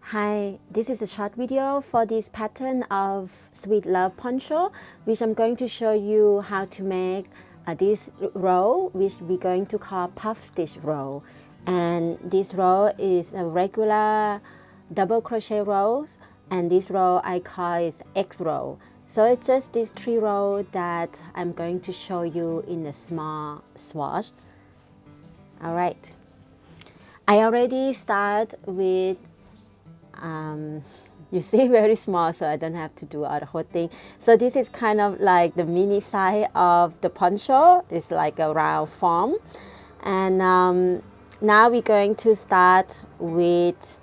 Hi, this is a short video for this pattern of Sweet Love Poncho, which I'm going to show you how to make this row, which we're going to call puff stitch row. And this row is a regular double crochet rows, and this row I call is X row. So it's just these 3 rows that I'm going to show you in a small swatch. All right, I already start with you see, very small, so I don't have to do all the whole thing. So this is kind of like the mini size of the poncho. It's like a round form. And now we're going to start with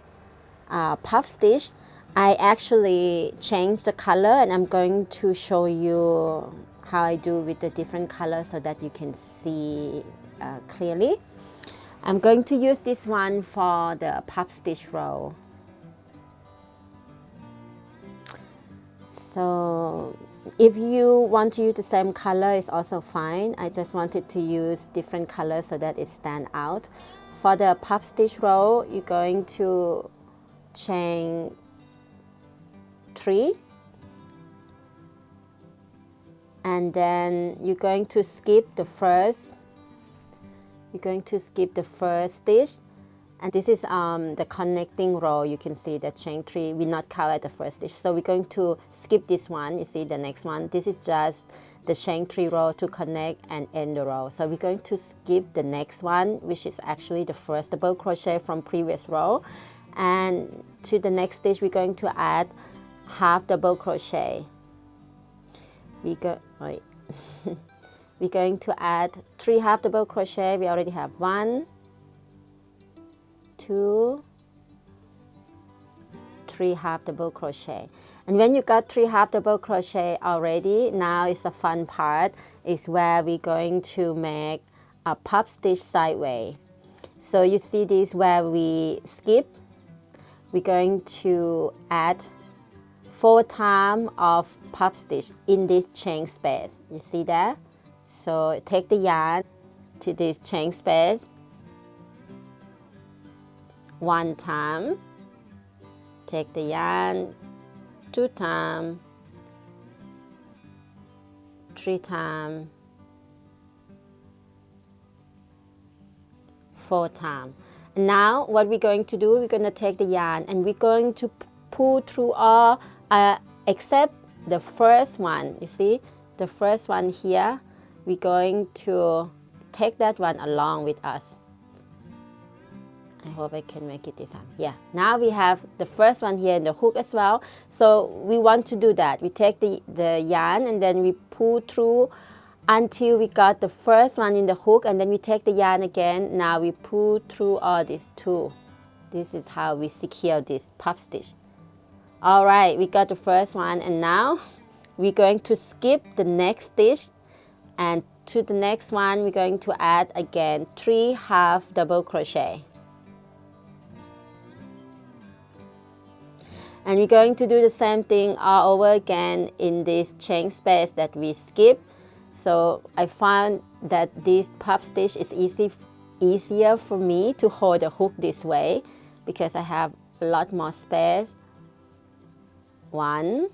puff stitch. I actually changed the color, and I'm going to show you how I do with the different colors so that you can see clearly. I'm going to use this one for the puff stitch row. So if you want to use the same color, it's also fine. I just wanted to use different colors so that it stands out. For the puff stitch row, you're going to chain 3, and then you're going to skip the first. You're going to skip the first stitch. And this is the connecting row. You can see that chain 3, we not count at the first stitch. So we're going to skip this one. You see the next one. This is just the chain 3 row to connect and end the row. So we're going to skip the next one, which is actually the first double crochet from previous row. And to the next stitch, we're going to add half double crochet. We're going to add 3 half double crochet. We already have 1, 2, 3 half double crochet. And when you got 3 half double crochet already, now is the fun part, is where we're going to make a puff stitch sideways. So you see this where we skip, we're going to add 4 times of puff stitch in this chain space. You see that? So take the yarn to this chain space 1 time, take the yarn 2 times, 3 times, 4 times. Now what we're going to do, we're going to take the yarn and we're going to pull through all except the first one. You see the first one here, we're going to take that one along with us. I hope I can make it this time. Yeah, now we have the first one here in the hook as well. So we want to do that. We take the yarn and then we pull through until we got the first one in the hook, and then we take the yarn again. Now we pull through all these 2. This is how we secure this puff stitch. All right, we got the first one, and now we're going to skip the next stitch, and to the next one we're going to add again 3 half double crochet. And we're going to do the same thing all over again in this chain space that we skip. So I found that this puff stitch is easier for me to hold the hook this way because I have a lot more space. 1,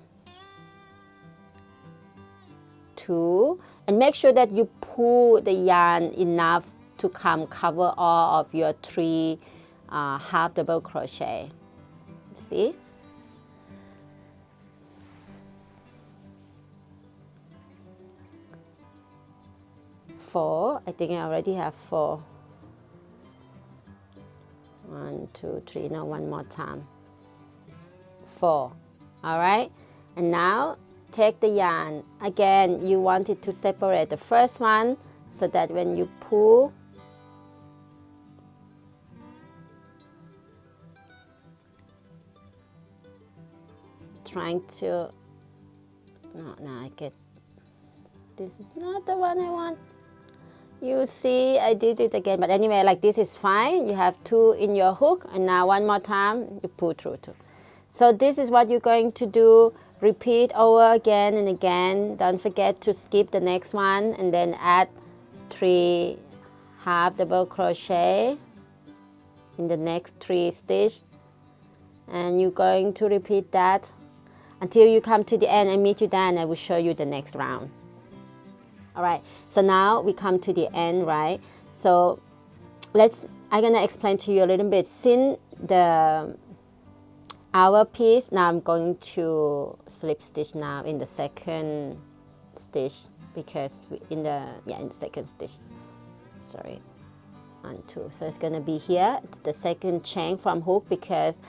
2, and make sure that you pull the yarn enough to cover all of your 3 half double crochet. See? 4, I think I already have 4. 1, 2, 3, no, one more time. 4. All right, and now take the yarn. Again, you want it to separate the first one so that when you pull, trying to, no, I get, this is not the one I want. You see, I did it again, but anyway, like this is fine. You have 2 in your hook, and now one more time, you pull through 2. So this is what you're going to do. Repeat over again and again. Don't forget to skip the next one, and then add 3 half double crochet in the next 3 stitches. and you're going to repeat that until you come to the end and meet you there, and I will show you the next round. All right, so now we come to the end, right? So I'm gonna explain to you a little bit. Since our piece, now I'm going to slip stitch now in the second stitch, because in the second stitch, sorry, 1, 2. So it's gonna be here. It's the second chain from hook, because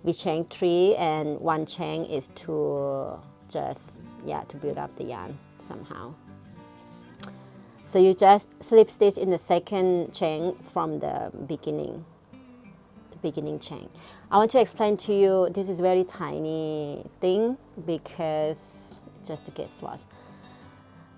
we chain 3 and 1 chain is to just to build up the yarn somehow. So you just slip stitch in the second chain from the beginning chain. I want to explain to you, this is very tiny thing, because just to get swatch.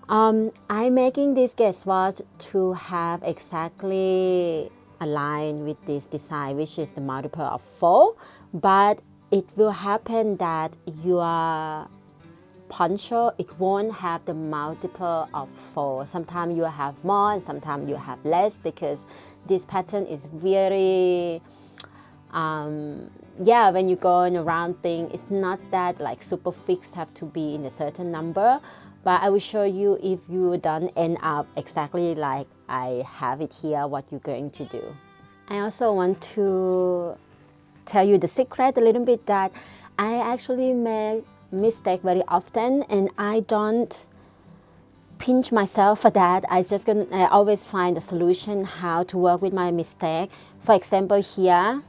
I'm making this get swatch to have exactly aligned with this design, which is the multiple of 4, but it will happen that your poncho, it won't have the multiple of 4. Sometimes you have more and sometimes you have less, because this pattern is very when you go in a round thing, it's not that like super fixed, have to be in a certain number. But I will show you, if you don't end up exactly like I have it here, what you're going to do. I also want to tell you the secret a little bit, that I actually make mistake very often, and I don't pinch myself for that. I always find a solution how to work with my mistake. For example, here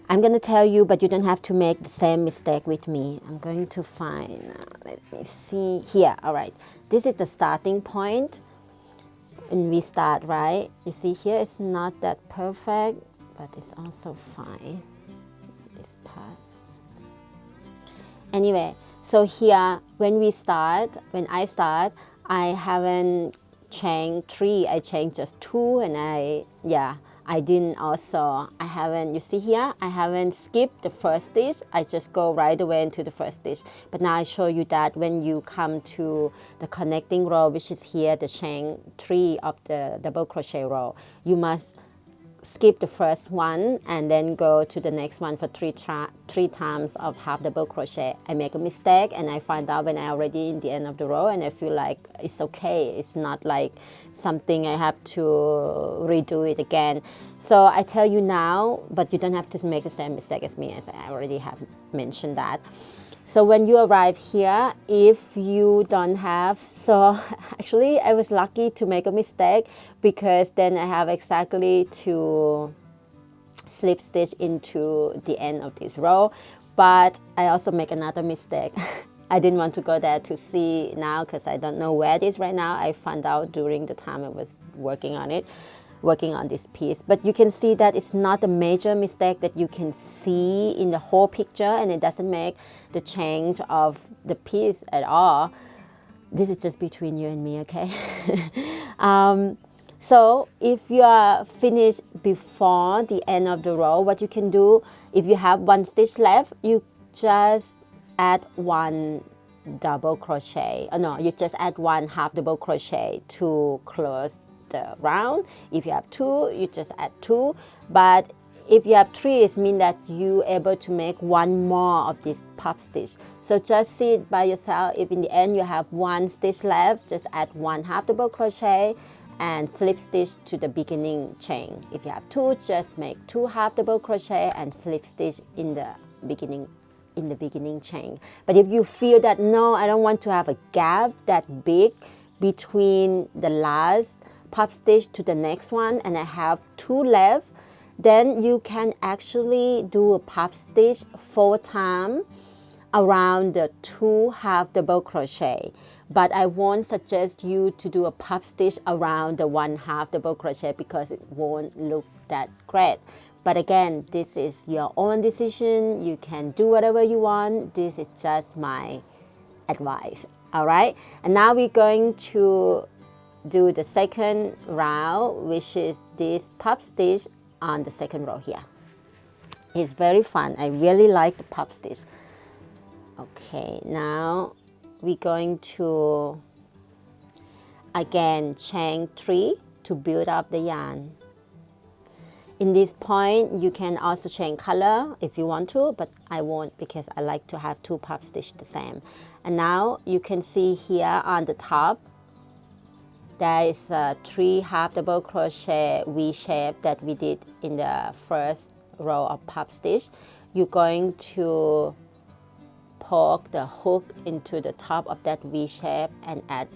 I'm going to tell you, but you don't have to make the same mistake with me. I'm going to find, let me see here. All right, this is the starting point, and we start, right? You see here, it's not that perfect, but it's also fine, this part. Anyway, so here, when I start, I haven't chained 3, I chained just 2, and you see here, I haven't skipped the first stitch, I just go right away into the first stitch. But now I show you that when you come to the connecting row, which is here, the chain 3 of the double crochet row, you must skip the first one and then go to the next one for 3 times of half double crochet. I make a mistake and I find out when I already in the end of the row, and I feel like it's okay. It's not like something I have to redo it again. So I tell you now, but you don't have to make the same mistake as me, as I already have mentioned that. So when you arrive here, if you don't have, so actually I was lucky to make a mistake, because then I have exactly to slip stitch into the end of this row. But I also make another mistake. I didn't want to go there to see now, because I don't know where it is right now. I found out during the time I was working on this piece. But you can see that it's not a major mistake that you can see in the whole picture, and it doesn't make the change of the piece at all. This is just between you and me, okay? So if you are finished before the end of the row, what you can do, if you have 1 stitch left, you just add 1 double crochet. You just add 1 half double crochet to close the round. If you have 2, you just add 2. But if you have 3, it means that you're able to make 1 more of this puff stitch. So just see it by yourself. If in the end you have 1 stitch left, just add 1 half double crochet and slip stitch to the beginning chain. If you have 2, just make 2 half double crochet and slip stitch in the beginning chain. But if you feel that no, I don't want to have a gap that big between the last puff stitch to the next one, and I have 2 left, then you can actually do a puff stitch 4 times around the 2 half double crochet. But I won't suggest you to do a puff stitch around the 1 half double crochet, because it won't look that great. But again, this is your own decision. You can do whatever you want. This is just my advice. All right, and now we're going to do the second round, which is this puff stitch on the second row here. It's very fun. I really like the puff stitch. Okay, now we're going to again chain 3 to build up the yarn. In this point, you can also change color if you want to, but I won't because I like to have 2 puff stitch the same. And now you can see here on the top, there is 3 half double crochet V shape that we did in the first row of puff stitch. You're going to poke the hook into the top of that V shape and add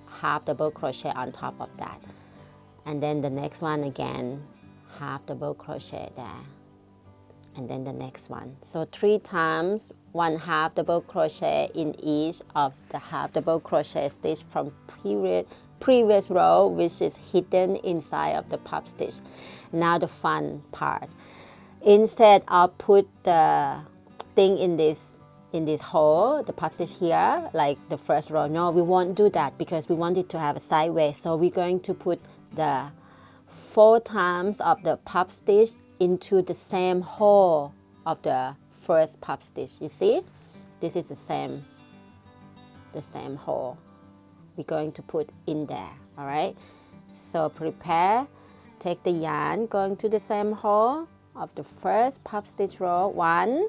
half double crochet on top of that. And then the next one again, half double crochet there, and then the next one. So 3 times 1 half double crochet in each of the half double crochet stitch from previous row, which is hidden inside of the puff stitch. Now the fun part. Instead of put the thing in this hole, the puff stitch here, like the first row, no, we won't do that because we want it to have a sideways. So we're going to put the 4 times of the puff stitch into the same hole of the first puff stitch. You see, this is the same hole we're going to put in there. All right, so prepare, take the yarn, going to the same hole of the first puff stitch row, 1,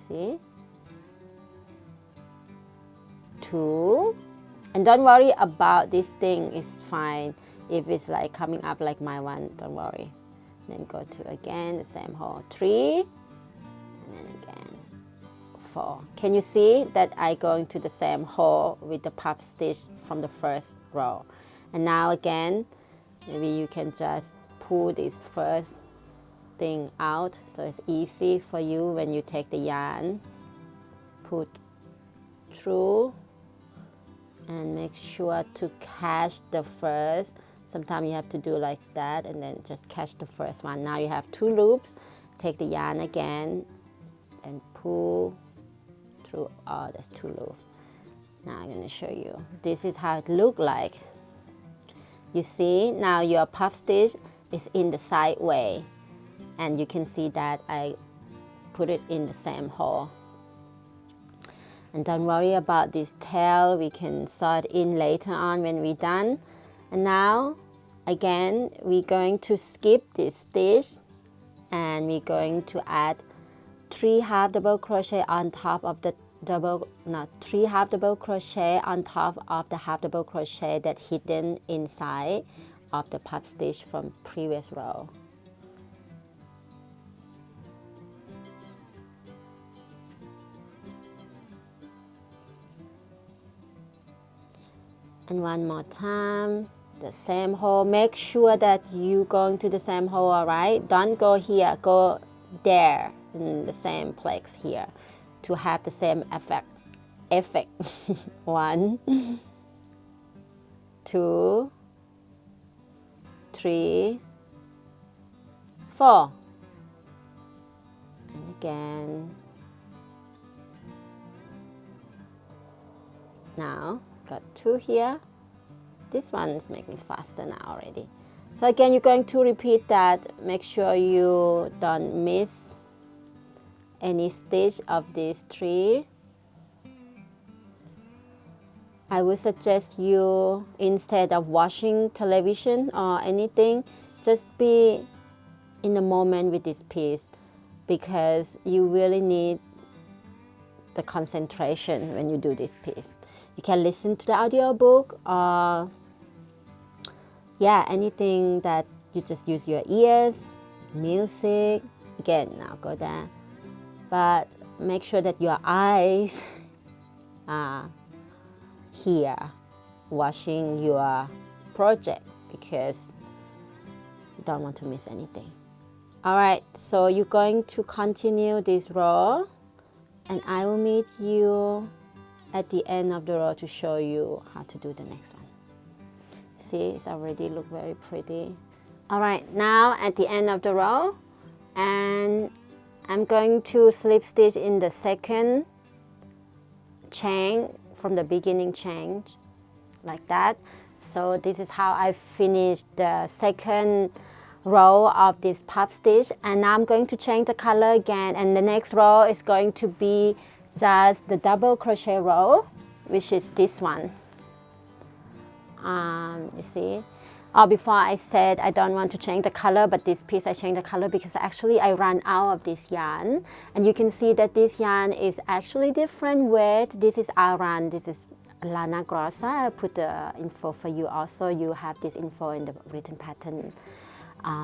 see, 2, and don't worry about this thing, it's fine. If it's like coming up like my one, don't worry. Then go to again the same hole, 3, and then again 4. Can you see that I go into the same hole with the puff stitch from the first row? And now again, maybe you can just pull this first thing out so it's easy for you when you take the yarn, put through, and make sure to catch the first. Sometimes you have to do like that and then just catch the first one. Now you have 2 loops. Take the yarn again and pull through. Oh, that's 2 loops. Now I'm going to show you. This is how it looks like. You see, now your puff stitch is in the side way. And you can see that I put it in the same hole. And don't worry about this tail. We can sew it in later on when we're done. And now, again, we're going to skip this stitch and we're going to add 3 half double crochet on top of the 3 half double crochet on top of the half double crochet that hidden inside of the puff stitch from previous row. And one more time, the same hole. Make sure that you going to the same hole, all right? Don't go here, go there in the same place here to have the same effect. 1, 2, 3, 4. And again. Now, got 2 here. This one is making faster now already. So again, you're going to repeat that. Make sure you don't miss any stitch of these 3. I would suggest you, instead of watching television or anything, just be in the moment with this piece because you really need the concentration when you do this piece. You can listen to the audiobook or anything that you just use your ears, music. Again, now go there. But make sure that your eyes are here watching your project because you don't want to miss anything. All right, so you're going to continue this row and I will meet you at the end of the row to show you how to do the next one. See, it's already look very pretty. All right, now at the end of the row, and I'm going to slip stitch in the second chain from the beginning chain, like that. So this is how I finished the second row of this puff stitch, and now I'm going to change the color again, and the next row is going to be just the double crochet row, which is this one. You see, before I said I don't want to change the color, but this piece I changed the color because actually I ran out of this yarn. And you can see that this yarn is actually different weight. This is Aran, this is Lana Grossa. I put the info for you also. You have this info in the written pattern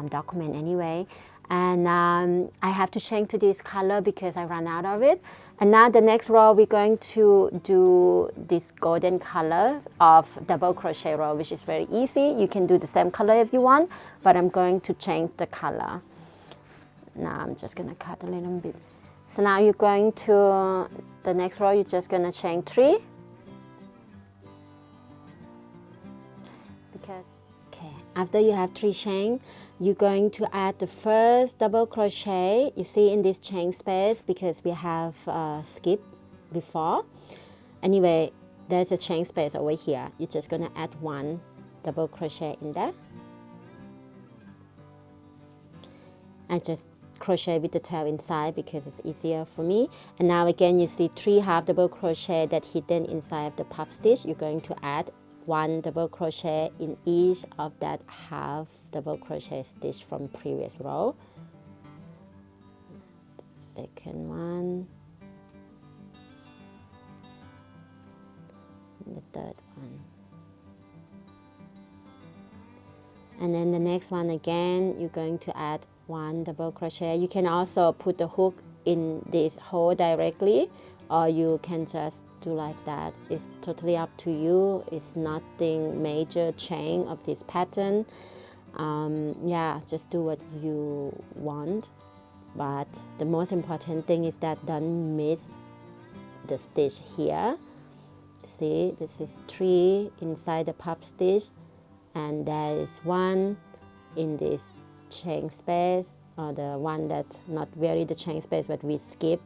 document anyway. And I have to change to this color because I ran out of it. And now the next row we're going to do this golden color of double crochet row, which is very easy. You can do the same color if you want, but I'm going to change the color. Now I'm just going to cut a little bit. So now you're going to the next row, you're just going to chain 3. Okay, after you have 3 chain, you're going to add the first double crochet. You see in this chain space because we have skipped before. Anyway, there's a chain space over here. You're just going to add 1 double crochet in there. And just crochet with the tail inside because it's easier for me. And now again, you see 3 half double crochet that hidden inside of the pop stitch. You're going to add 1 double crochet in each of that half double crochet stitch from previous row. Second one, and the third one, and then the next one again you're going to add 1 double crochet. You can also put the hook in this hole directly, or you can just do like that. It's totally up to you. It's nothing major change of this pattern. Yeah, just do what you want, but the most important thing is that don't miss the stitch here. See, this is 3 inside the pop stitch, and there is 1 in this chain space, or the one that's not very the chain space but we skip.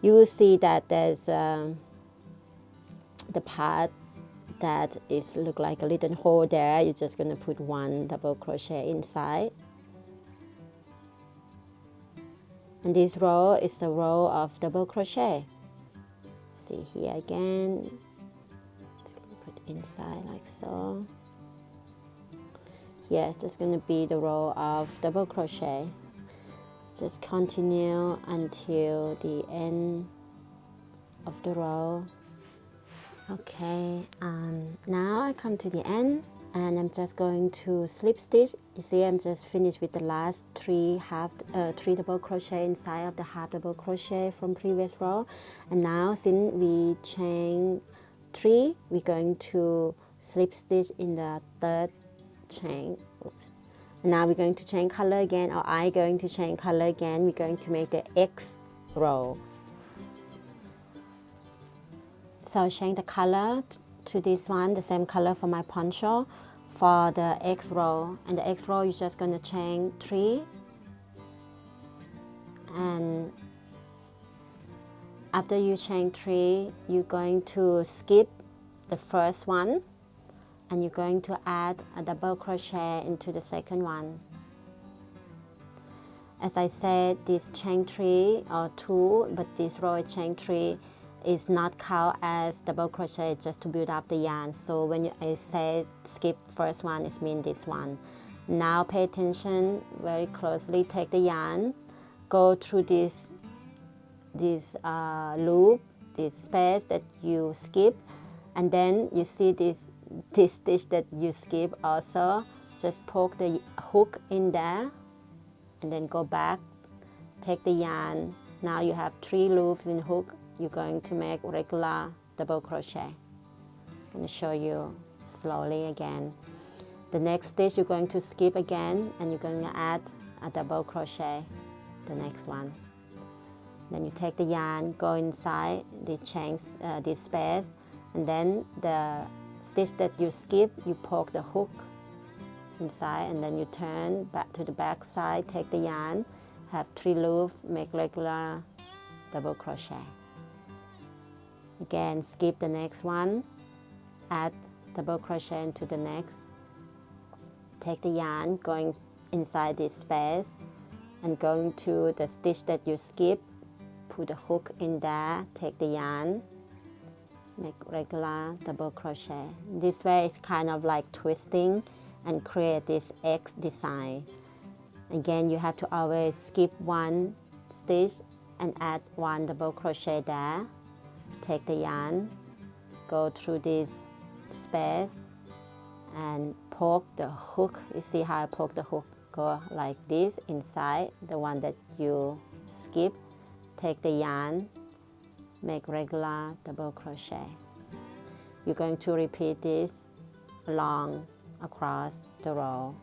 You will see that there's the part that is look like a little hole there. You're just going to put 1 double crochet inside. And this row is the row of double crochet. See here again, just going to put inside like so. Yes, there's going to be the row of double crochet. Just continue until the end of the row. Okay, now I come to the end and I'm just going to slip stitch. You see, I'm just finished with the last 3 double crochet inside of the half double crochet from previous row. And now since we chain 3, we're going to slip stitch in the 3rd chain. Oops. Now we're going to change color again, or I'm going to change color again. We're going to make the X row. So change the color to this one, the same color for my poncho for the X row. And the X row, you're just going to chain 3. And after you chain 3, you're going to skip the first one. And you're going to add a double crochet into the second one. As I said, this chain 3 or 2, but this row chain 3 is not count as double crochet, just to build up the yarn. So when I say skip first one, it means this one. Now pay attention very closely. Take the yarn, go through this loop, this space that you skip, and then you see this stitch that you skip also. Just poke the hook in there and then go back, take the yarn. Now you have 3 loops in hook. You're going to make regular double crochet. I'm going to show you slowly again. The next stitch you're going to skip again, and you're going to add a double crochet, the next one. Then you take the yarn, go inside the chains, this space, and then the stitch that you skip, you poke the hook inside, and then you turn back to the back side, take the yarn, have 3 loops, make regular double crochet. Again, skip the next one, add double crochet into the next, take the yarn, going inside this space, and going to the stitch that you skip, put the hook in there, take the yarn, make regular double crochet. This way it's kind of like twisting, and create this X design. Again, you have to always skip one stitch and add one double crochet there. Take the yarn, go through this space and poke the hook. You see how I poke the hook? Go like this inside the one that you skip. Take the yarn, make regular double crochet. You're going to repeat this along across the row.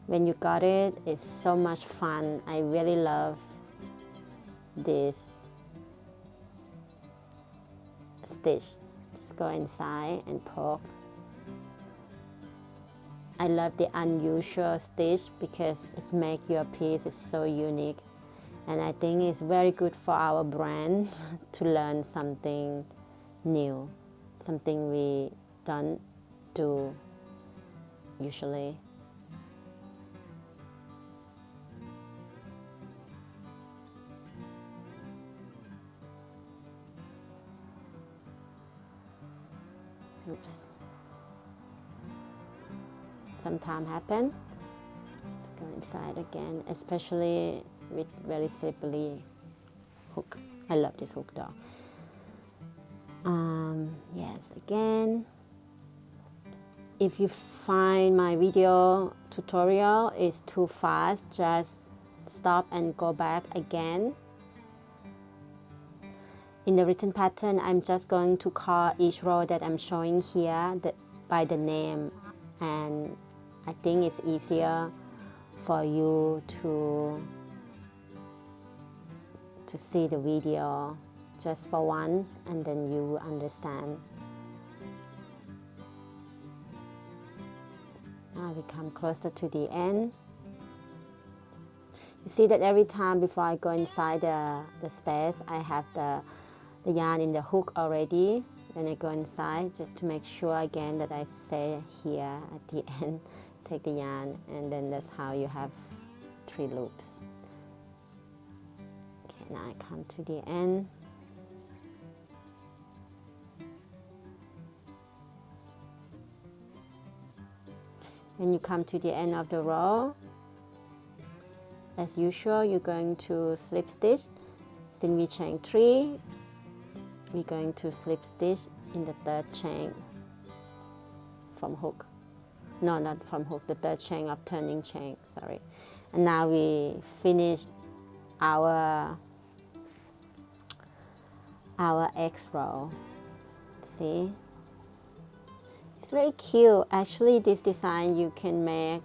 When you got it, it's so much fun. I really love this stitch. Just go inside and poke. I love the unusual stitch because it makes your piece is so unique, and I think it's very good for our brand to learn something new, something we don't do usually. Oops. Sometimes happen. Just go inside again, especially with very slippery hook. I love this hook though. Yes, again, if you find my video tutorial is too fast, just stop and go back again. In the written pattern, I'm just going to call each row that I'm showing here by the name, and I think it's easier for you to see the video just for once, and then you will understand. Now we come closer to the end. You see that every time before I go inside the space, I have the yarn in the hook already. When I go inside, just to make sure again that I say here at the end, take the yarn, and then that's how you have 3 loops. Okay, now I come to the end. When you come to the end of the row, as usual, you're going to slip stitch, single chain 3. We're going to slip stitch in the 3rd chain from hook. No, not from hook, the 3rd chain of turning chain, sorry. And now we finish our X row. See? It's very cute. Actually, this design you can make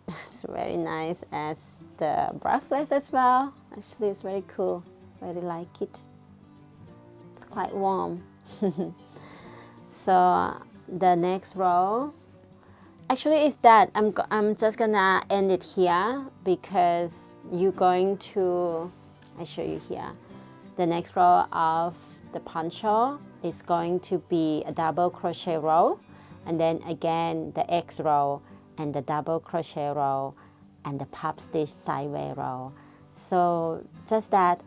it's very nice as the bracelets as well. Actually, it's very cool. Really like it. It's quite warm. So the next row, actually is that I'm just gonna end it here because you're going to, I show you here, the next row of the poncho is going to be a double crochet row, and then again the X row and the double crochet row and the pop stitch sideway row. So just that,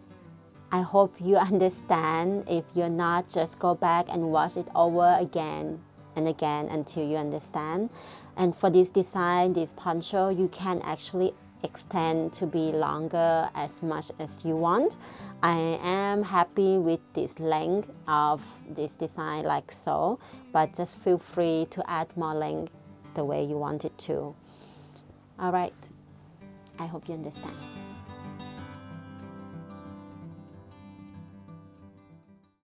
I hope you understand. If you're not, just go back and watch it over again and again until you understand. And for this design, this poncho, you can actually extend to be longer as much as you want. I am happy with this length of this design like so, but just feel free to add more length the way you want it to. All right, I hope you understand.